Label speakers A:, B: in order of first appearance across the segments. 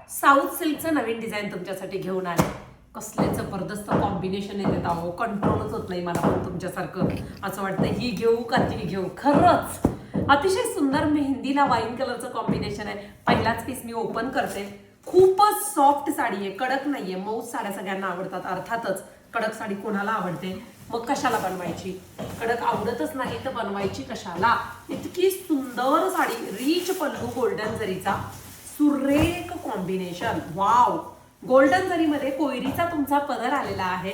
A: South सिल्कचं नवीन design तुमच्यासाठी घेऊन आले. कसले जबरदस्त कॉम्बिनेशन येते अहो, कंट्रोलच होत नाही मला पण तुमच्यासारखं. असं वाटतं ही घेऊ का ती घेऊ. खरंच अतिशय सुंदर मेहंदीला वाईन कलरचं कॉम्बिनेशन आहे. पहिलाच पीस मी ओपन करते. खूपच सॉफ्ट साडी आहे, कडक नाहीये. मऊ साड्या सगळ्यांना आवडतात. अर्थातच कडक साडी कोणाला आवडते, मग कशाला बनवायची. कडक आवडतच नाही तर बनवायची कशाला. इतकी सुंदर साडी, रिच पल्लू गोल्डन जरीचा, सुरेख कॉम्बिनेशन. वाव, गोल्डन जरीमध्ये कोयरीचा तुमचा पदर आलेला आहे.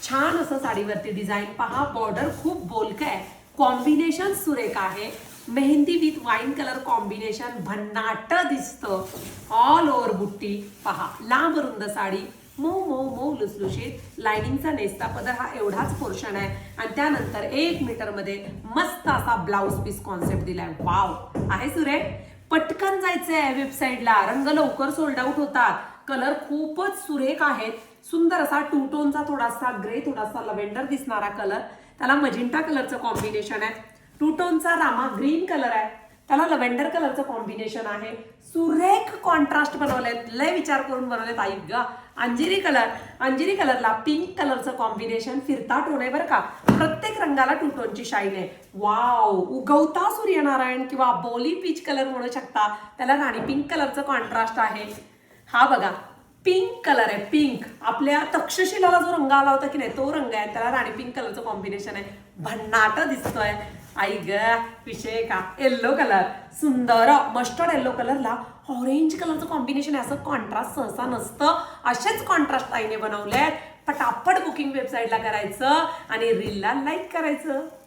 A: छान असं साडीवरती डिझाईन पहा. बॉर्डर खूप बोलकं आहे. कॉम्बिनेशन सुरेख आहे. Mehndi with wine colour combination भन्नाट दिसतं. ऑल ओव्हर बुट्टी पहा. लांब रुंद साडी, मऊ मऊ मऊ लुसलुशीत. लाइनिंगचा नेसता पदर हा एवढाच पोर्शन आहे आणि त्यानंतर 1 मीटरमध्ये मस्त असा ब्लाउज पीस कॉन्सेप्ट दिलाय. वाव, आहे सुरेख. पटकन जायचंय वेबसाईटला. रंग लवकर सोल्ड आउट होतात. कलर खूपच सुरेख आहेत. सुंदर असा टू टोनचा, थोडासा ग्रे, थोडासा लव्हेंडर दिसणारा कलर. त्याला मजिंटा कलरचं कॉम्बिनेशन आहे. टू टोनचा रामा ग्रीन कलर आहे, त्याला लव्हेंडर कलरचं कॉम्बिनेशन आहे. सुरेख कॉन्ट्रास्ट बनवलेत, लय विचार करून बनवलेत. आई ग, अंजिरी कलर, अंजिरी कलरला पिंक कलरचं कॉम्बिनेशन. फिरता टोन आहे बरं का. प्रत्येक रंगाला टू टोनची शाईन आहे. वाव, उगवता सूर्यनारायण किंवा बोली पीच कलर म्हणू शकता. त्याला राणी पिंक कलरचं कॉन्ट्रास्ट आहे. हा बघा, पिंक कलर आहे. पिंक आपल्या तक्षशिलाला जो रंग आला होता की नाही, तो रंग आहे. त्याला राणी पिंक कलरचं कॉम्बिनेशन आहे. भन्नाट दिसतोय. आई ग, विषय का. येल्लो कलर, सुंदर मस्टर्ड येल्लो कलरला ऑरेंज कलरचं कॉम्बिनेशन आहे. असं कॉन्ट्रास्ट सहसा नसतं. असेच कॉन्ट्रास्ट आईने बनवले. पटापट बुकिंग वेबसाईटला करायचं आणि रीलला लाईक करायचं.